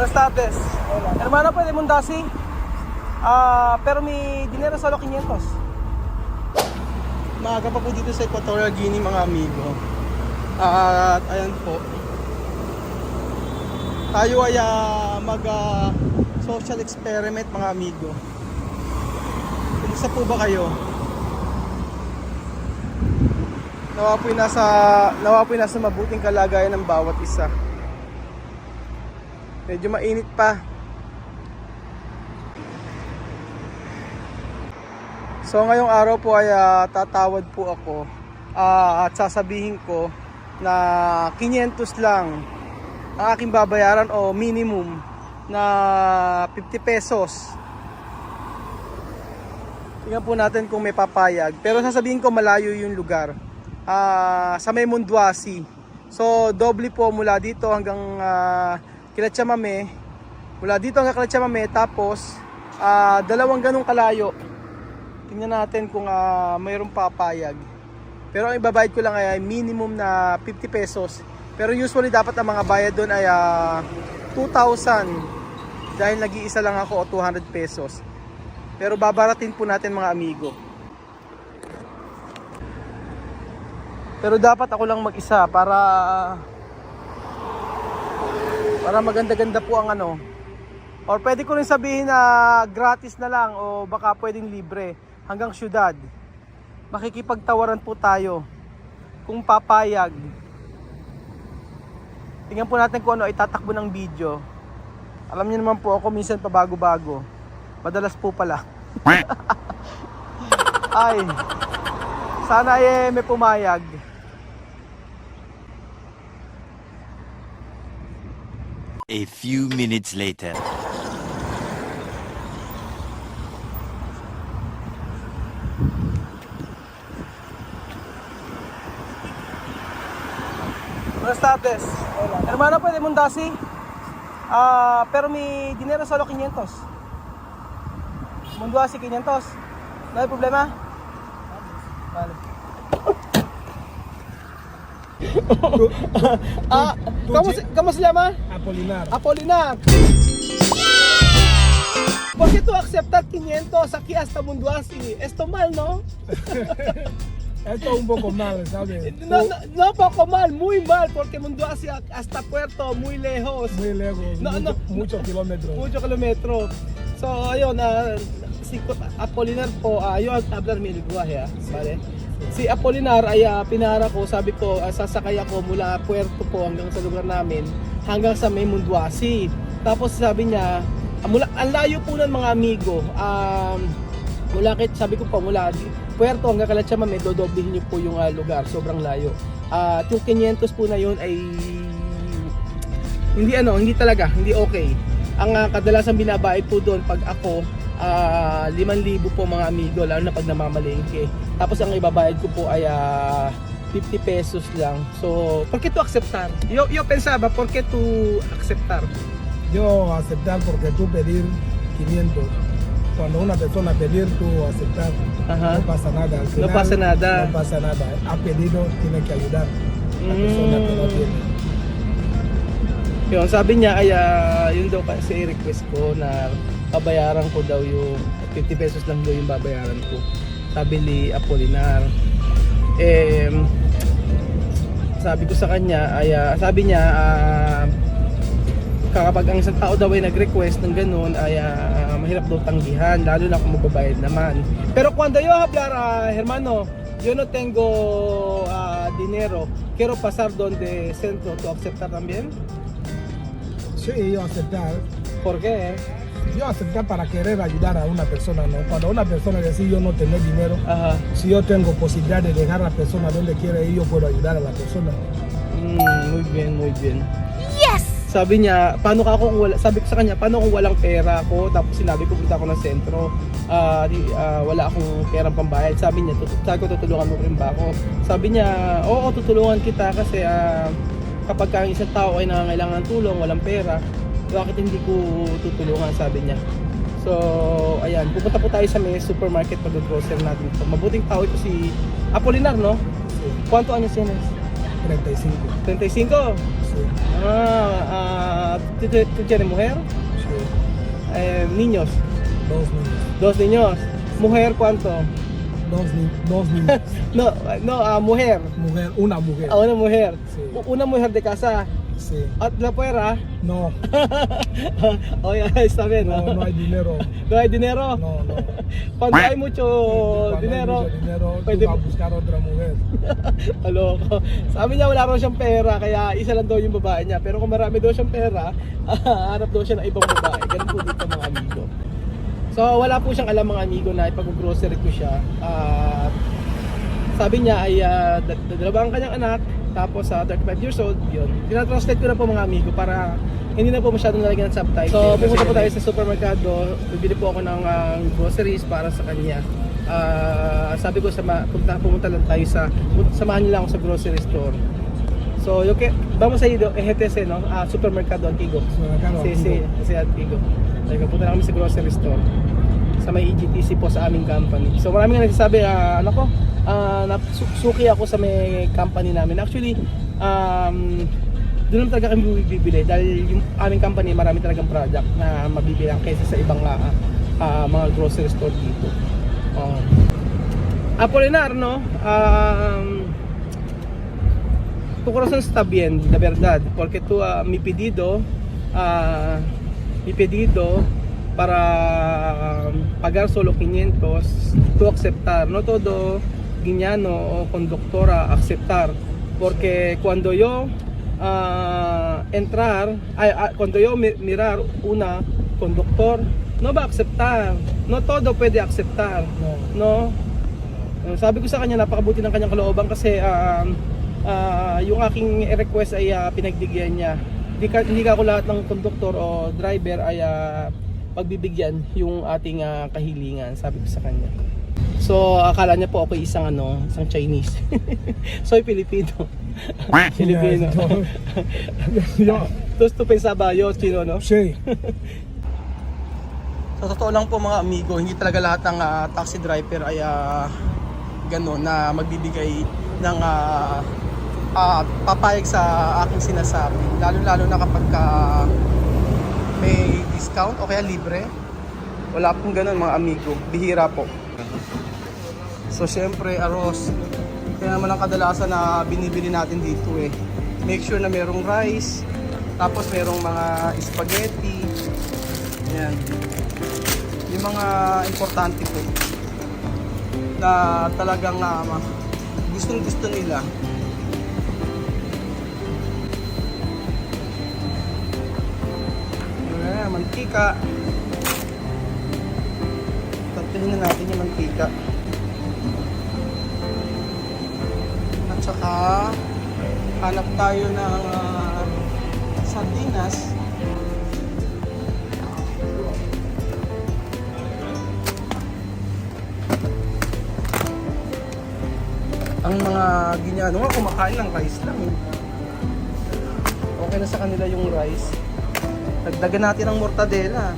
Buenas tardes. Hermano, pwede mong dasi? Pero may dinero solo 500. Maaga pa po dito sa Equatorial Guinea, mga amigo. At ayan po. Tayo ay mag social experiment, mga amigo. Kumusta po ba kayo? Nawa po nasa mabuting kalagayan ng bawat isa. Medyo mainit pa. So ngayong araw po ay tatawad po ako at sasabihin ko na 500 lang ang aking babayaran o minimum na 50 pesos. Tingnan po natin kung may papayag. Pero sasabihin ko malayo yung lugar. Sa may Munduasi. So doble po mula dito hanggang Kilatsamame. Mula dito hanggang Kilatsamame, tapos dalawang ganong kalayo. Tingnan natin kung mayroong papayag. Pero ang ibabayad ko lang ay minimum na 50 pesos. Pero usually dapat ang mga bayad doon ay 2,000. Dahil nag-iisa lang ako o 200 pesos. Pero babaratin po natin, mga amigo. Pero dapat ako lang mag-isa para maganda-ganda po ang ano. Or pwede ko rin sabihin na gratis na lang o baka pwedeng libre hanggang syudad. Makikipagtawaran po tayo kung papayag. Tingnan po natin kung ano itatakbo ng video. Alam niyo naman po ako minsan pabago-bago. Madalas po pala. Ay, sana may pumayag. A few minutes later. Buenas tardes. Hermano, pwede mong dasi? Pero may dinero solo 500. Munduasi 500. No hay problema? Vale. ¿Cómo se llama? Apolinar. Apolinar. ¿Por qué tú aceptas 500 aquí hasta Munduasi? Esto mal, ¿no? Esto es un poco mal, ¿sabes? No poco mal, muy mal, porque Munduasi hasta Puerto, muy lejos. Muy lejos, muchos kilómetros. Muchos kilómetros. So, ayun, si Apolinar po, yo hablar mi lenguaje, ¿vale? Si Apolinar ay pinara ko, sabi ko, sasakay ako mula Puerto po hanggang sa lugar namin, hanggang sa may Munduasi. Tapos sabi niya, ang layo po ng mga amigo. Sabi ko po, mula Puerto hanggang Kilatsamame, dodoblihin niyo po yung lugar, sobrang layo. At yung 500 po na yun ay hindi talaga, hindi okay. Ang kadalasan binabayad po doon pag ako 5,000 po, mga amigo, lalo na pag namamalengke. Tapos ang ibabayad ko po ay 50 pesos lang. So, ¿por qué tú aceptar? Yo pensaba, ¿por qué tú aceptar? Yo aceptar porque tú pedir 500. Cuando una persona pedir, tú aceptar. Ajá. No pasa nada. Al final, No pasa nada. No pasa nada. Ha pedido, tiene que ayudar. La persona que no tiene. Yun, sabi niya ay yun daw kasi request ko na babayaran ko daw yung 50 pesos lang daw yung babayaran ko. Sabi ni Apolinar. Sabi ko sa kanya ay sabi niya kapag ang isang tao daw ay nag-request ng ganun ay mahirap daw tanggihan, lalo na kung magbabayad naman. Pero cuando yo hablar, hermano, yo no tengo dinero, quiero pasar donde centro, ¿tú aceptar también? Sí, yo aceptar. ¿Por qué? Yo aceptar para querer ayudar a una persona, ¿no? Cuando una persona dice yo no tengo dinero, Ajá. si yo tengo posibilidad de dejar a la persona donde quiere ir, yo puedo ayudar a la persona. Muy bien, muy bien. Yes! Sabi niya, paano ka kung wala, sabi ko sa kanya, paano kung walang pera ako, tapos sinabi ko punta ako ng sentro, wala akong perang pambayad. Sabi niya, tutulungan mo rin ba ako? Sabi niya, oo, tutulungan kita kasi kapag ang isang tao ay nangangailangan ng tulong, walang pera, bakit hindi ko tutulungan, sabi niya. So, ayan, pupunta po tayo sa may supermarket, pag-grocery natin ito. Mabuting tao ito si Apolinar, no? Sí. ¿Cuántos años tienes? 35. 35? Sí, ¿Tú tienes mujer? sí. Niños. Dos niños. Dos niños. Mujer, ¿cuánto? Dos niños. No, mujer. Mujer, una mujer. Una mujer. Sí. Una mujer de casa. Sí. At la pera. No, Oye, está bien, ¿no? no hay dinero. ¿No hay dinero? No, no. Cuando hay mucho Cuando dinero, hay mucho dinero, pwede- tú vas a buscar otra mujer. Aloko. Sabi niya wala raw siyang pera, kaya isa lang daw yung babae niya. Pero kung marami daw siyang pera, hanap daw siya ng ibang babae. Ganun po dito mga amigo. So wala po siyang alam mga amigo na ipag-grocery ko siya. Sabi niya ay dalawang kanyang anak, tapos 35 years old, yun. Tinatranslate ko na po mga amigo para hindi na po masyadong nalagyan ng subtitle. So pumunta po tayo sa supermerkado, bibili po ako ng groceries para sa kanya. Sabi ko pumunta lang tayo samahan niyo lang ako sa grocery store. So, vamos a ir EGTC, ¿no? A supermercado antiguo. Supermercado Sí, antiguo. Kaya punta na kami sa grocery store. Sa may EGTC po sa aming company. So, marami nga nagsasabi, suki ako sa may company namin. Actually, doon lang talaga kami bibili dahil yung aming company marami talagang product na mabibilang kaysa sa ibang mga grocery store dito. Apolinar, no? Tu corazón está bien, la verdad, porque tú mi pedido para pagar solo 500, tú aceptar, no todo guiñano o conductora aceptar, porque cuando yo cuando yo mirar una conductor, no va a aceptar, no todo puede aceptar, no? Sabi ko sa kanya, napakabuti ng kanyang kalooban kasi yung aking request ay pinagbigyan niya. Hindi ka ako lahat ng conductor o driver ay pagbibigyan yung ating kahilingan, sabi ko sa kanya. So akala niya po ako isang Chinese. Soy Filipino. Filipino. Yo, Tapos tu pensaba yo chino, no? sí. Sa totoo lang po mga amigo, hindi talaga lahat ng taxi driver ay gano'n na magbibigay ng papayag sa aking sinasabi. Lalo na kapag may discount o kaya libre. Wala pong gano'n mga amigo, bihira po. So syempre arroz, kaya naman ang kadalasan na binibili natin dito make sure na merong rice, tapos merong mga spaghetti. Yan. Yung mga importante po na talagang gustong-gusto nila. Ayan, mantika. Tatilin na natin yung mantika. At saka hanap tayo ng sardinas. Ang mga Ginyano nga kumakain ng rice lang Okay na sa kanila yung rice. Dagdagan natin ng mortadela.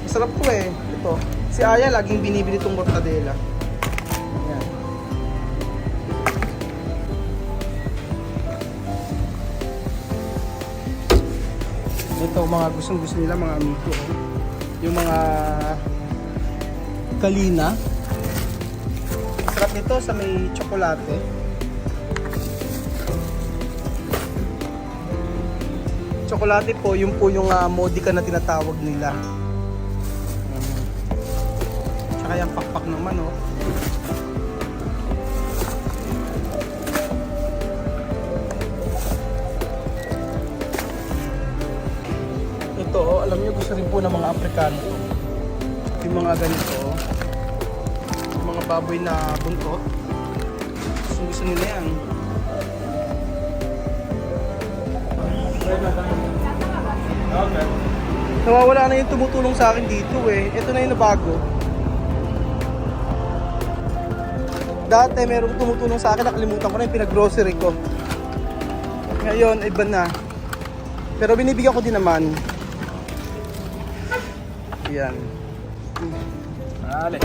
Masarap to ito. Si Aya laging binibili itong mortadela. Yan. Ito mga gusto nila mga amigo. Yung mga kalina. Sarap nito sa may tsokolate. Tsokolate po, yung modica na tinatawag nila. Tsaka yung pakpak ng manok. Ito, alam niyo gusto rin po ng mga Afrikano. Yung mga ganito. Mga baboy na buntot. Gusto nila yan. Okay. Nawawala na yung tumutulong sa akin dito Ito na yung nabago. Dati merong tumutulong sa akin, nakalimutan ko na yung pinag-grocery ko. Ngayon, iba na. Pero binibigyan ko din naman. Yan. Vale.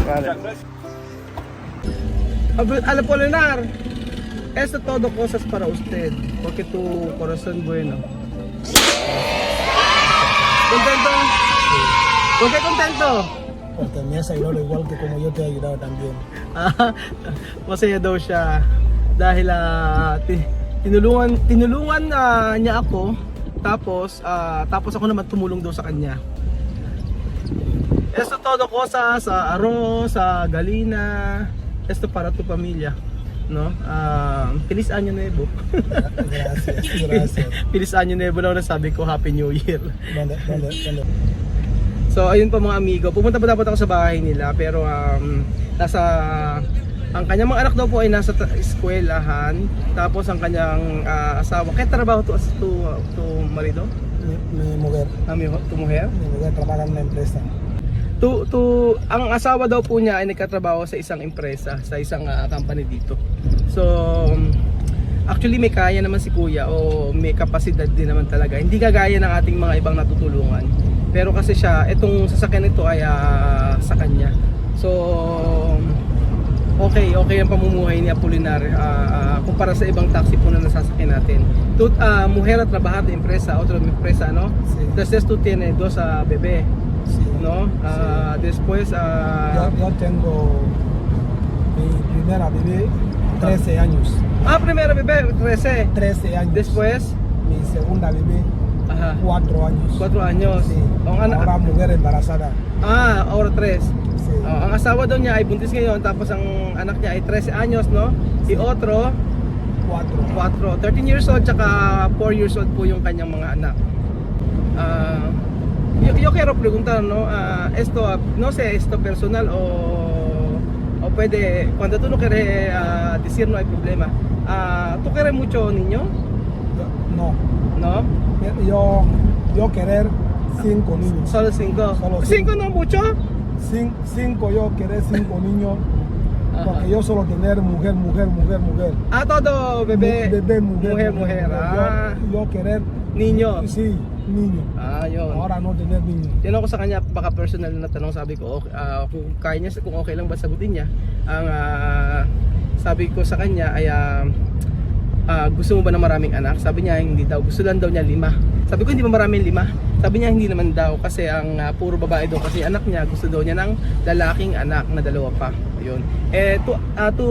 Apolinar, Esto todo cosas para usted, porque tu corazón bueno. ¿Contento? ¿Por qué contento? Porque me has ayudado igual que como yo te he ayudado también. Masaya daw siya dahil tinulungan niya ako, tapos ako naman tumulong daw sa kanya. Esto todo cosas, arroz, galina, esto para tu pamilya, no? Feliz Año Nuevo. Gracias. Feliz Año Nuevo na sabi ko, Happy New Year. ¿Dónde? So ayun pa mga amigo, pupunta pa dapat ako sa bahay nila, pero ang kanyang mga anak daw po ay nasa eskwelahan, tapos ang kanyang asawa, kaya trabaho to marido? Mi mujer. Tu mujer? Mi mujer trabaja en una empresa. Ang asawa daw po niya ay nagkatrabaho sa isang empresa, sa isang company dito. So actually may kaya naman si kuya, o may kapasidad din naman talaga, hindi kagaya ng ating mga ibang natutulungan. Pero kasi siya, itong sasakyan nito ay sa kanya. So okay ang pamumuhay ni Apolinar kumpara sa ibang taxi po na nasasakyan natin. Mujer trabaja de empresa, otra empresa, no? Sí. Entonces tú tienes dos bebé, Sí. no? Después Yo tengo mi primera bebé 13 años. primero bebé 13. 13 años. Después Mi segunda bebé 4 años. 4 años. Sí. Ang Ahora mujer embarazada. ahora 3. Sí. Ang asawa daw niya ay buntis ngayon, tapos ang anak niya ay 13 anyos, no? Si otro 4. 13 years old, tsaka 4 years old po yung kanyang mga anak. Yo quiero preguntar, no? Esto, no sé, esto personal o puede, cuando tú no quieres decir no hay problema. ¿Tú quieres mucho niño? No. ¿No? Yo querer 5 niños. Solo 5. Solo 5 no mucho? 5 yo querer 5 niños. Ajá. Porque yo solo tener mujer. Todo bebé. Bebé, mujer. Mujer. Yo querer Niño. sí, niño. Yun. Ahora no tener niño. Tinanong ko sa kanya, baka personal na tanong, sabi ko kung kaya niya, kung okay lang ba sagutin niya. Ang sabi ko sa kanya ay gusto mo ba ng maraming anak? Sabi niya hindi daw, gusto lang daw niya 5. Sabi ko hindi ba maraming 5? Sabi niya hindi naman daw, kasi ang puro babae daw kasi anak niya, gusto daw niya ng lalaking anak na 2 pa. Ayun. Tu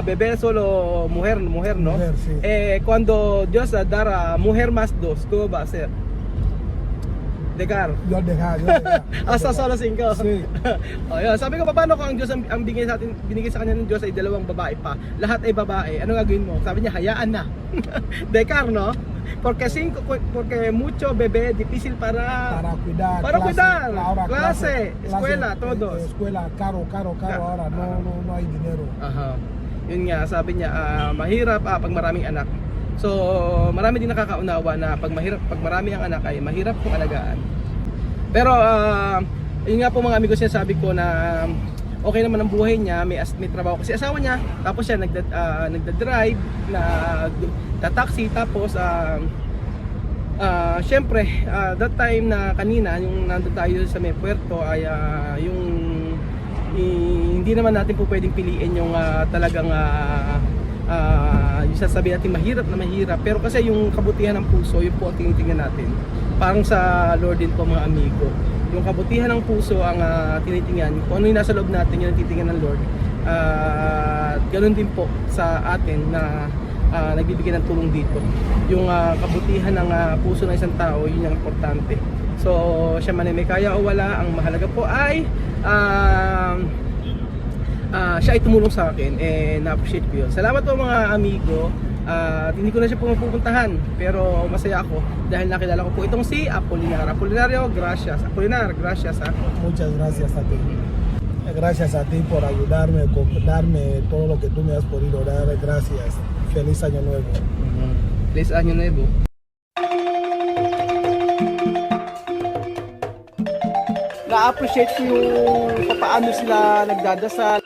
bebé solo mujer, no? Mujer, sí. Cuando Dios dará mujer más 2, ¿cómo va a ser? Degar. Yo dejar. Hasta solo 5. Sí. Ayun, sabi ko paano kung ang Diyos ang binigay sa kanya ng Diyos ay 2 babae pa. Lahat ay babae. Ano gagawin mo? Sabi niya hayaan na. Degar, no? Porque mucho bebé difícil para cuidar. cuidar. Ahora Clase, escuela, todos. Escuela caro. Ahora no hay dinero. Aha. Yun nga, sabi niya mahirap pag maraming anak. So, marami din nakakaunawa na pag marami ang anak ay mahirap kung alagaan. Pero yun nga po mga amigos, sabi ko na okay naman ang buhay niya, may trabaho kasi asawa niya, tapos siya nagda-drive na taxi, tapos syempre that time na kanina yung nandun tayo sa may puerto ay yung hindi naman natin po pwedeng piliin yung talagang yung sasabihin natin mahirap, pero kasi yung kabutihan ng puso, yun po ang tinitingnan natin. Parang sa Lord din po mga amigo, yung kabutihan ng puso ang tinitingnan, kung ano yung nasa loob natin, yun ang titingnan ng Lord. Ganun din po sa atin na nagbibigay ng tulong dito. Yung kabutihan ng puso ng isang tao, yun yung importante. So siya man ay may kaya o wala, ang mahalaga po ay siya ay tumulong sa akin, na-appreciate ko yun. Salamat po mga amigo. Hindi ko na siya pupuntahan, pero masaya ako dahil nakilala ko po itong si Apolinar. Apolinario, gracias. Apolinar, gracias. Muchas gracias a ti. Gracias a ti por ayudarme, darme todo lo que tú me has podido dar. Gracias. Feliz Año Nuevo. Feliz Año Nuevo. Na-appreciate ko yung paano sila nagdadasal.